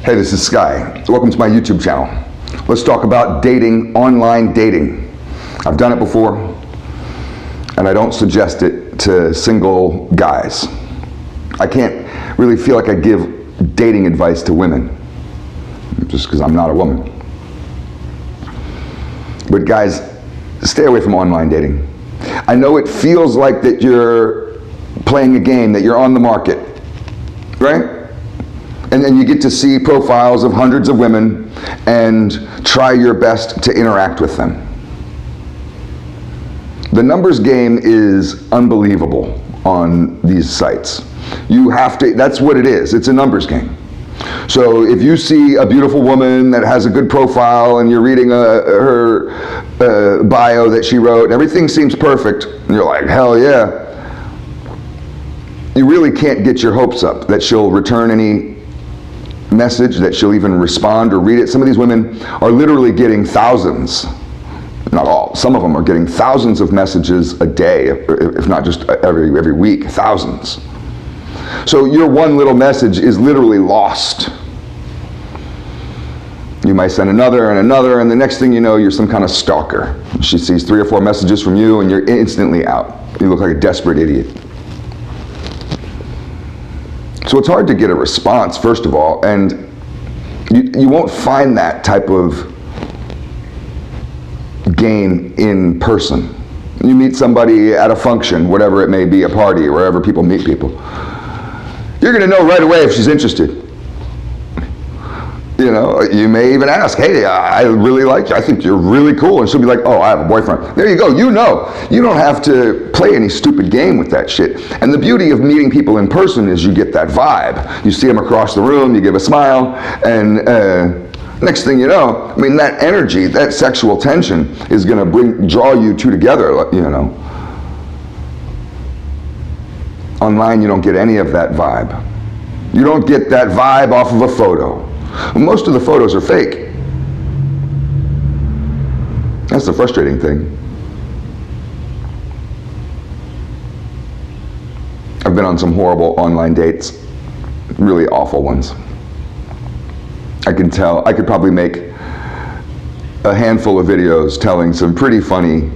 Hey, this is Sky. Welcome to my YouTube channel. Let's talk about dating, online dating. I've done it before, and I don't suggest it to single guys. I can't really feel like I give dating advice to women, just because I'm not a woman. But guys, stay away from online dating. I know it feels like that you're playing a game, that you're on the market, right? And then you get to see profiles of hundreds of women and try your best to interact with them. The numbers game is unbelievable on these sites. You have to, that's what it is. It's a numbers game. So if you see a beautiful woman that has a good profile and you're reading her bio that she wrote and everything seems perfect, and you're like, hell yeah, you really can't get your hopes up that she'll return any message, that she'll even respond or read it. Some of these women are literally getting thousands, not all, some of them are getting thousands of messages a day, if not just every week, thousands. So your one little message is literally lost. You might send another and another, and the next thing you know, you're some kind of stalker. She sees 3 or 4 messages from you and you're instantly out. You look like a desperate idiot. So it's hard to get a response, first of all, and you won't find that type of game in person. You meet somebody at a function, whatever it may be, a party, wherever people meet people. You're going to know right away if she's interested. You know, you may even ask, hey, I really like you. I think you're really cool. And she'll be like, oh, I have a boyfriend. There you go. You know. You don't have to play any stupid game with that shit. And the beauty of meeting people in person is you get that vibe. You see them across the room, you give a smile, and next thing you know, I mean, that energy, that sexual tension is going to draw you two together, you know. Online, you don't get any of that vibe. You don't get that vibe off of a photo. Most of the photos are fake. That's the frustrating thing. I've been on some horrible online dates, really awful ones. I can tell, I could probably make a handful of videos telling some pretty funny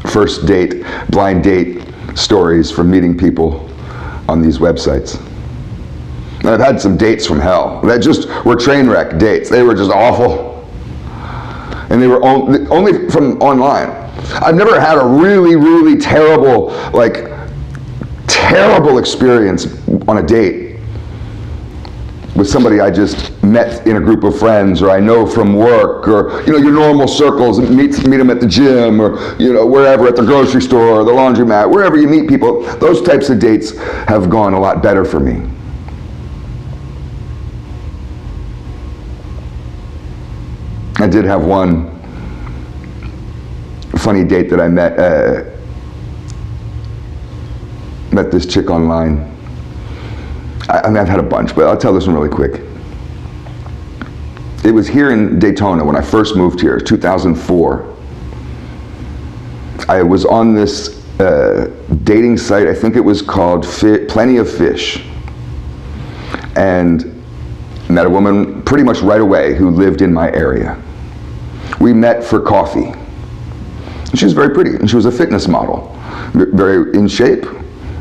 first date, blind date stories from meeting people on these websites. I've had some dates from hell that just were train wreck dates. They were just awful. And they were only from online. I've never had a really, really terrible, terrible experience on a date with somebody I just met in a group of friends, or I know from work, or your normal circles, meet them at the gym, or wherever, at the grocery store, or the laundromat, wherever you meet people. Those types of dates have gone a lot better for me. I did have one funny date that I met this chick online. I mean, I've had a bunch, but I'll tell this one really quick. It was here in Daytona when I first moved here, 2004. I was on this dating site, I think it was called Plenty of Fish, and met a woman pretty much right away who lived in my area. We met for coffee. And she was very pretty, and she was a fitness model. Very in shape,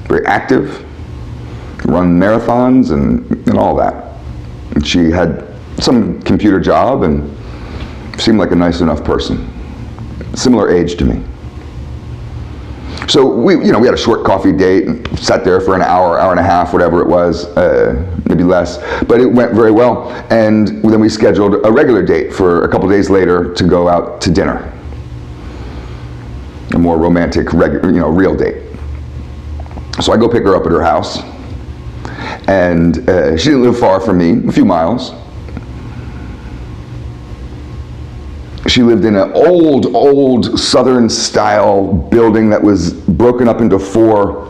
very active, run marathons and all that. And she had some computer job and seemed like a nice enough person. Similar age to me. So we had a short coffee date and sat there for an hour, hour and a half, whatever it was, maybe less, but it went very well. And then we scheduled a regular date for a couple days later to go out to dinner. A more romantic, real date. So I go pick her up at her house, and she didn't live far from me, a few miles. She lived in an old Southern style building that was broken up into 4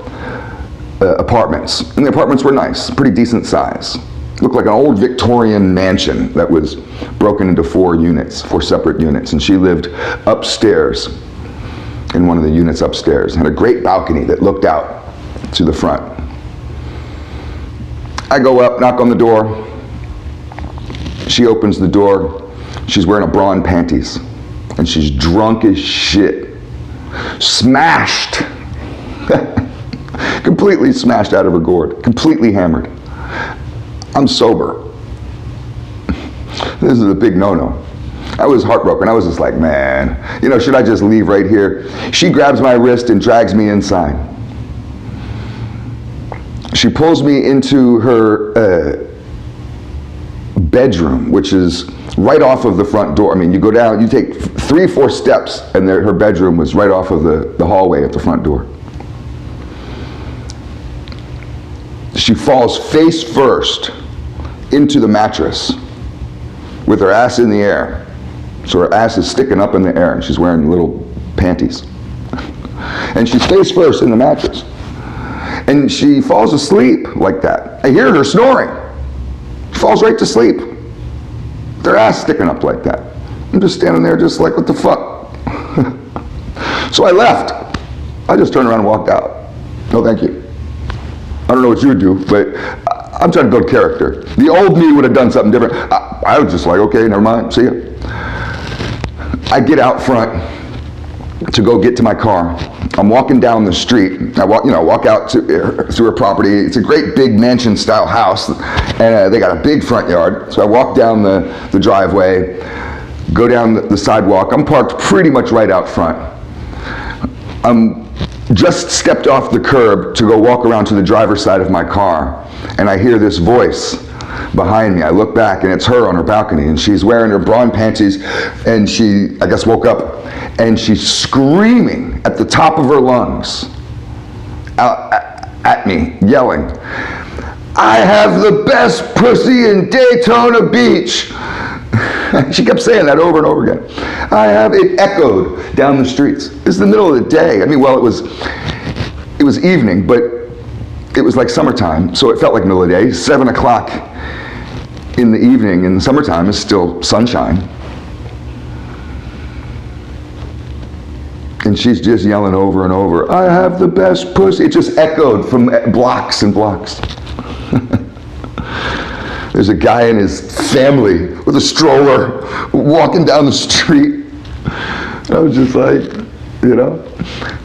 apartments. And the apartments were nice, pretty decent size. Looked like an old Victorian mansion that was broken into 4 units, 4 separate units. And she lived upstairs, in one of the units upstairs. Had a great balcony that looked out to the front. I go up, knock on the door. She opens the door. She's wearing a bra and panties. And she's drunk as shit. Smashed. Completely smashed out of her gourd. Completely hammered. I'm sober. This is a big no-no. I was heartbroken. I was just like, man, should I just leave right here? She grabs my wrist and drags me inside. She pulls me into her bedroom, which is right off of the front door. I mean, you go down, you take 3 or 4 steps, and her bedroom was right off of the hallway at the front door. She falls face first into the mattress with her ass in the air. So her ass is sticking up in the air, and she's wearing little panties. And she's face first in the mattress. And she falls asleep like that. I hear her snoring. She falls right to sleep. Their ass sticking up like that. I'm just standing there just like, what the fuck? So I left. I just turned around and walked out. No, thank you. I don't know what you would do, but I'm trying to build character. The old me would have done something different. I was just like, okay, never mind, see ya. I get out front to go get to my car. I'm walking down the street. I walk out through her property. It's a great big mansion-style house, and they got a big front yard. So I walk down the driveway, go down the sidewalk. I'm parked pretty much right out front. I'm just stepped off the curb to go walk around to the driver's side of my car, and I hear this voice behind me. I look back, and it's her on her balcony, and she's wearing her bra and panties, and she, I guess, woke up, and she's screaming at the top of her lungs out at me, yelling, "I have the best pussy in Daytona Beach." She kept saying that over and over again. It echoed down the streets. It's the middle of the day. I mean, well, it was evening, but it was like summertime, so it felt like middle of the day. 7 o'clock in the evening in the summertime is still sunshine. And she's just yelling over and over, "I have the best pussy." It just echoed from blocks and blocks. There's a guy and his family with a stroller walking down the street. I was just like,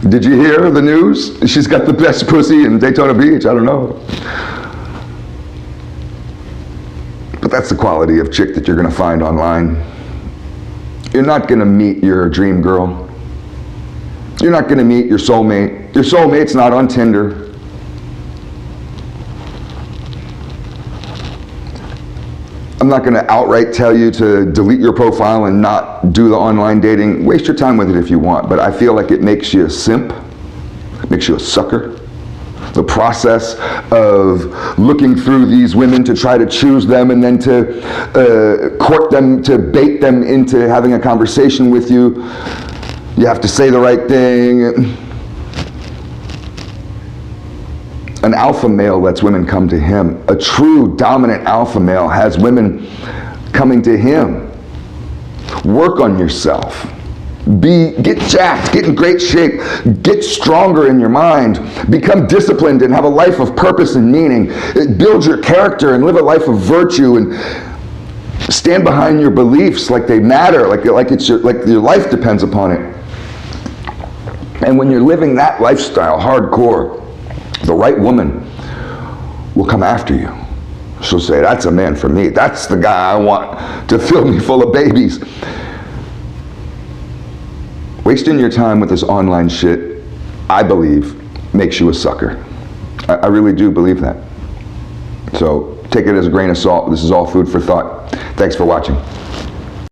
did you hear the news? She's got the best pussy in Daytona Beach. I don't know. But that's the quality of chick that you're going to find online. You're not going to meet your dream girl. You're not going to meet your soulmate. Your soulmate's not on Tinder. I'm not going to outright tell you to delete your profile and not do the online dating. Waste your time with it if you want, but I feel like it makes you a simp, makes you a sucker. The process of looking through these women to try to choose them and then to court them, to bait them into having a conversation with you. You have to say the right thing. An alpha male lets women come to him. A true dominant alpha male has women coming to him. Work on yourself. Get jacked, get in great shape, get stronger in your mind, become disciplined and have a life of purpose and meaning. Build your character and live a life of virtue and stand behind your beliefs like they matter, like your life depends upon it. And when you're living that lifestyle hardcore, the right woman will come after you. She'll say, "That's a man for me. That's the guy I want to fill me full of babies." Wasting your time with this online shit, I believe, makes you a sucker. I really do believe that. So take it as a grain of salt. This is all food for thought. Thanks for watching.